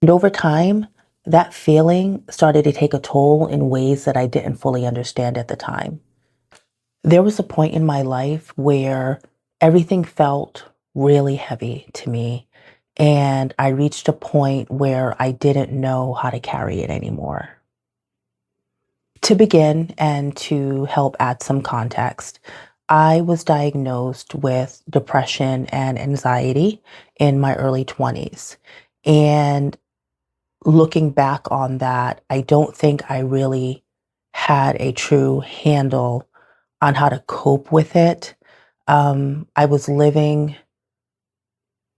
And over time, that feeling started to take a toll in ways that I didn't fully understand at the time. There was a point in my life where everything felt really heavy to me, and I reached a point where I didn't know how to carry it anymore. To begin and to help add some context, I was diagnosed with depression and anxiety in my early 20s. And looking back on that, I don't think I really had a true handle on how to cope with it. I was living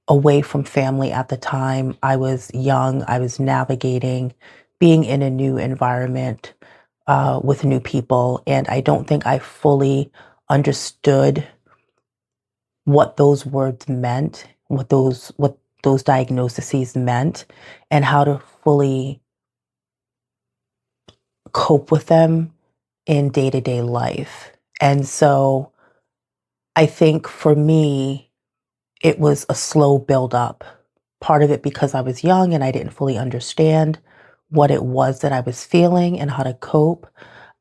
away from family at the time. I was young, I was navigating being in a new environment with new people, and I don't think I fully understood what those words meant, what those diagnoses meant, and how to fully cope with them in day-to-day life. And so I think for me, it was a slow build up. Part of it because I was young and I didn't fully understand what it was that I was feeling and how to cope.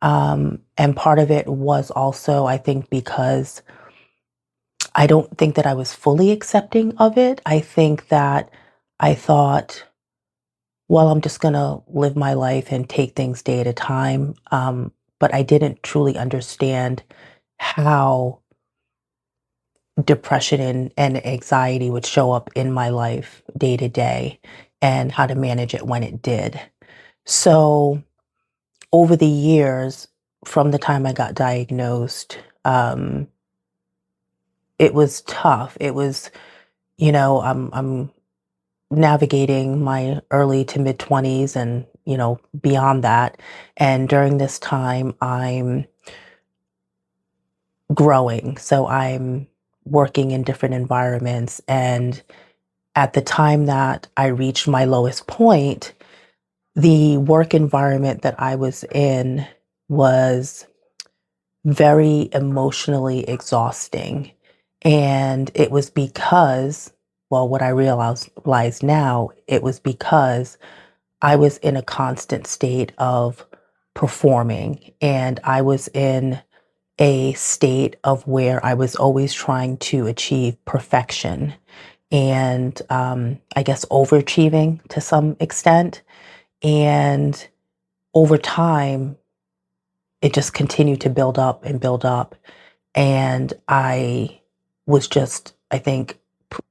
And part of it was also, I think, because I don't think that I was fully accepting of it. I think that I thought, well, I'm just going to live my life and take things day at a time. But I didn't truly understand how depression and anxiety would show up in my life day to day and how to manage it when it did. So, over the years, from the time I got diagnosed, it was tough. It was, I'm navigating my early to mid 20s and, beyond that. And during this time, I'm growing. So, I'm working in different environments. And at the time that I reached my lowest point, the work environment that I was in was very emotionally exhausting. And it was because, well, what I realize now, it was because I was in a constant state of performing, and I was in a state of where I was always trying to achieve perfection and I guess overachieving to some extent. And over time, it just continued to build up and build up. And I was just, I think,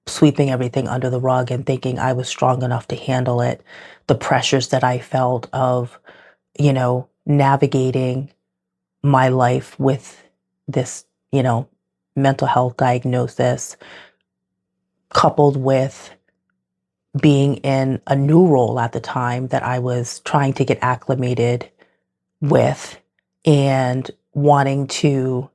sweeping everything under the rug and thinking I was strong enough to handle it. The pressures that I felt of, navigating my life with this, mental health diagnosis, coupled with being in a new role at the time that I was trying to get acclimated with and wanting to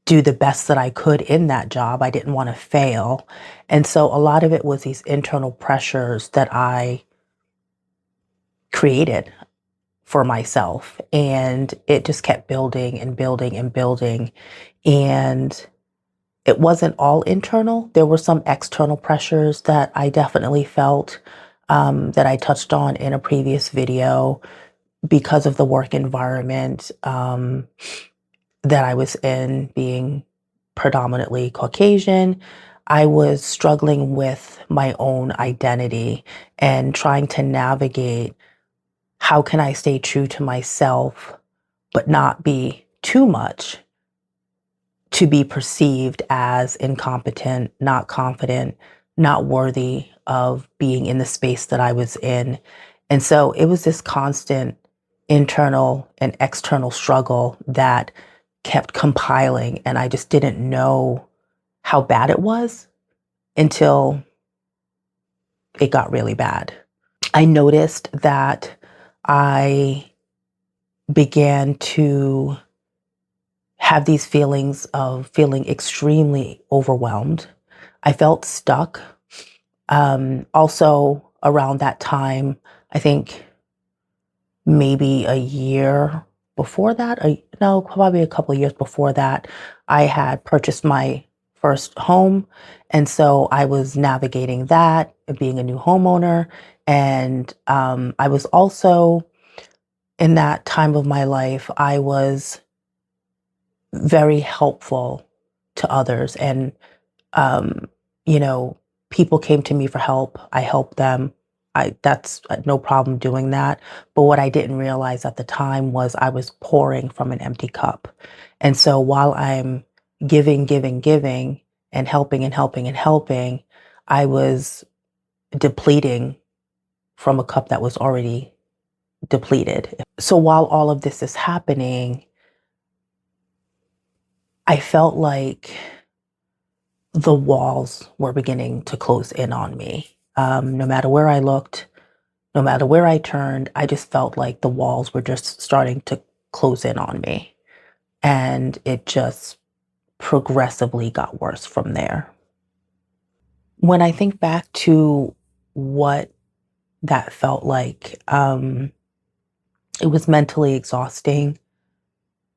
do the best that I could in that job. I didn't want to fail. And so a lot of it was these internal pressures that I created for myself. And it just kept building and building and building. And it wasn't all internal. There were some external pressures that I definitely felt that I touched on in a previous video because of the work environment that I was in, being predominantly Caucasian. I was struggling with my own identity and trying to navigate how can I stay true to myself, but not be too much to be perceived as incompetent, not confident, not worthy of being in the space that I was in. And so it was this constant internal and external struggle that kept compiling. And I just didn't know how bad it was until it got really bad. I noticed that I began to have these feelings of feeling extremely overwhelmed. I felt stuck. Also, around that time, I think maybe a year before that, no, probably a couple of years before that, I had purchased my first home. And so I was navigating that, being a new homeowner. And I was also in that time of my life, I was very helpful to others. And, um, you know, people came to me for help. I helped them. That's no problem doing that. But what I didn't realize at the time was I was pouring from an empty cup. And so while I'm giving, giving, giving, and helping and helping and helping, I was depleting from a cup that was already depleted. So while all of this is happening, I felt like the walls were beginning to close in on me. No matter where I looked, no matter where I turned, I just felt like the walls were just starting to close in on me. And it just progressively got worse from there. When I think back to what that felt like, it was mentally exhausting.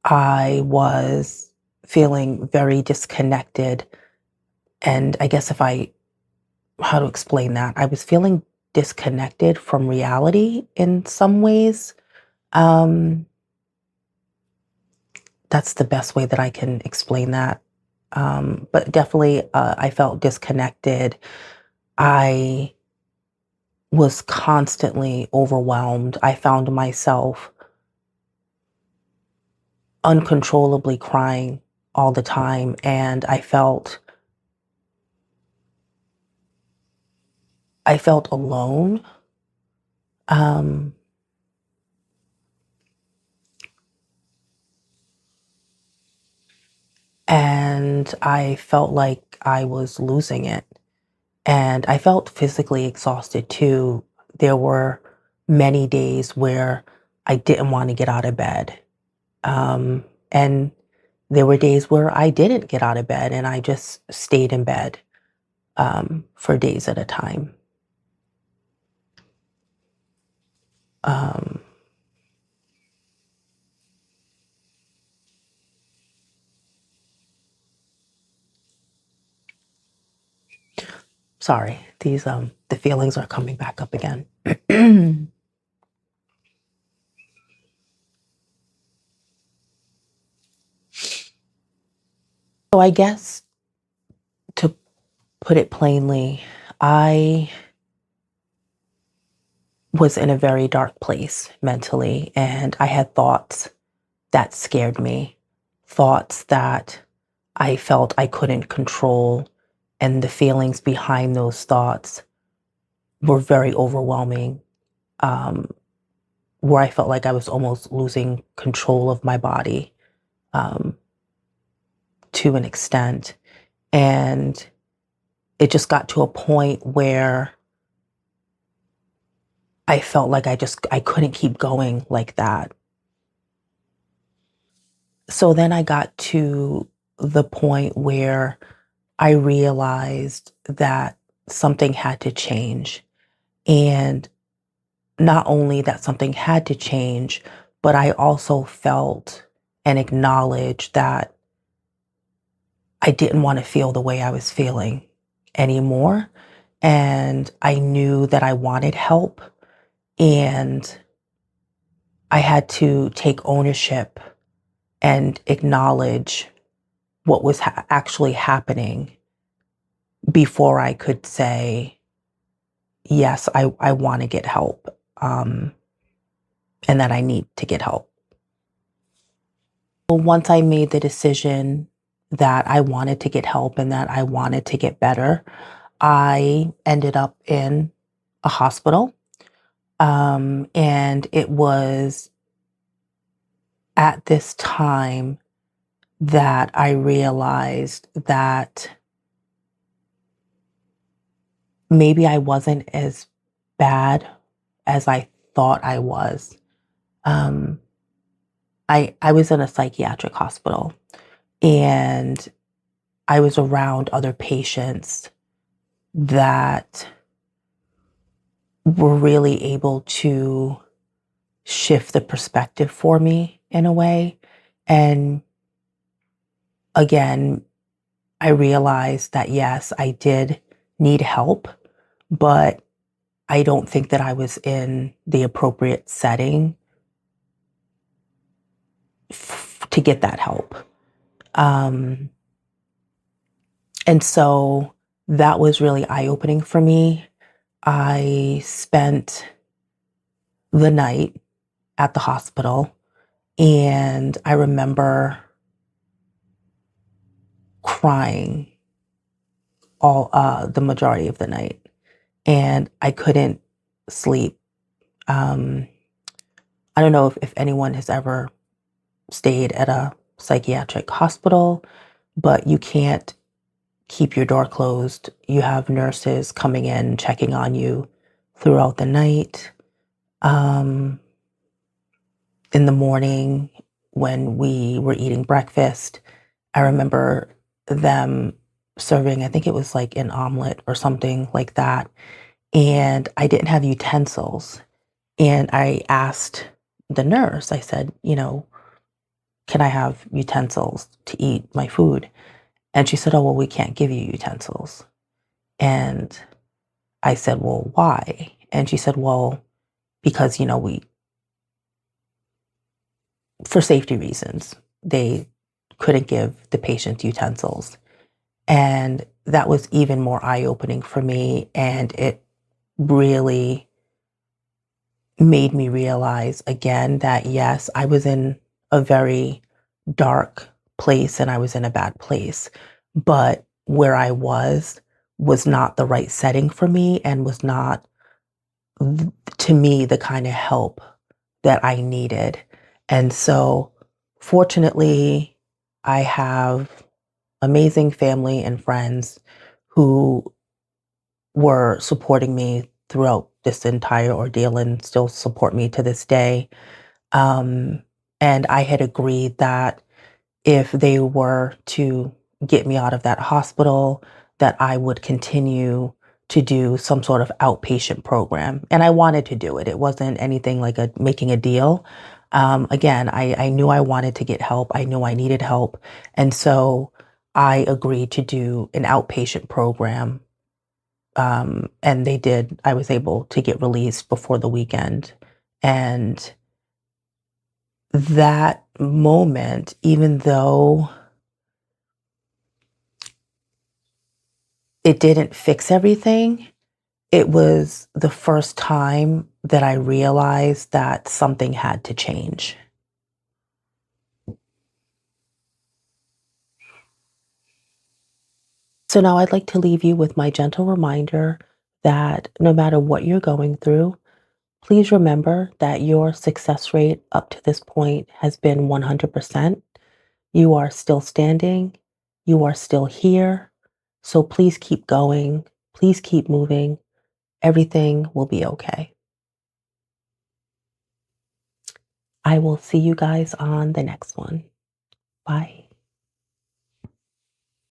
I was feeling very disconnected. And I guess how to explain that? I was feeling disconnected from reality in some ways. Um, that's the best way that I can explain that. But definitely, I felt disconnected. I was constantly overwhelmed. I found myself uncontrollably crying all the time, and I felt alone. Um, and I felt like I was losing it. And I felt physically exhausted too. There were many days where I didn't want to get out of bed. And there were days where I didn't get out of bed and I just stayed in bed for days at a time. Um, Sorry, the feelings are coming back up again. So I guess to put it plainly, I was in a very dark place mentally, and I had thoughts that scared me, thoughts that I felt I couldn't control, and the feelings behind those thoughts were very overwhelming, um, where I felt like I was almost losing control of my body um, to an extent. And it just got to a point where I felt like I couldn't keep going like that. So then I got to the point where I realized that something had to change. And not only that something had to change, but I also felt and acknowledged that I didn't want to feel the way I was feeling anymore. And I knew that I wanted help. And I had to take ownership and acknowledge what was actually happening before I could say, yes, I want to get help, and that I need to get help. Well, once I made the decision that I wanted to get help and that I wanted to get better, I ended up in a hospital. And it was at this time that I realized that maybe I wasn't as bad as I thought I was. Um, I was in a psychiatric hospital, and I was around other patients that were really able to shift the perspective for me in a way. And again, I realized that yes, I did need help, but I don't think that I was in the appropriate setting to get that help. Um, and so that was really eye opening for me. I spent the night at the hospital, and I remember crying all the majority of the night, and I couldn't sleep. Um, I don't know if anyone has ever stayed at a psychiatric hospital, but you can't keep your door closed. You have nurses coming in, checking on you throughout the night. Um, in the morning, when we were eating breakfast, I remember them serving, I think it was like an omelet or something like that. And I didn't have utensils. And I asked the nurse, I said, can I have utensils to eat my food? And she said, oh, well, we can't give you utensils. And I said, well, why? And she said, well, because, for safety reasons, they couldn't give the patient utensils. And that was even more eye opening for me. And it really made me realize again that yes, I was in a very dark place and I was in a bad place. But where I was not the right setting for me and was not, to me, the kind of help that I needed. And so, fortunately, I have amazing family and friends who were supporting me throughout this entire ordeal and still support me to this day. Um, and I had agreed that if they were to get me out of that hospital, that I would continue to do some sort of outpatient program. And I wanted to do it. It wasn't anything like making a deal. Again, I knew I wanted to get help. I knew I needed help. And so I agreed to do an outpatient program. And they did. I was able to get released before the weekend. And that moment, even though it didn't fix everything, it was the first time that I realized that something had to change. So now I'd like to leave you with my gentle reminder that no matter what you're going through, please remember that your success rate up to this point has been 100%. You are still standing. You are still here. So please keep going. Please keep moving. Everything will be okay. I will see you guys on the next one. Bye.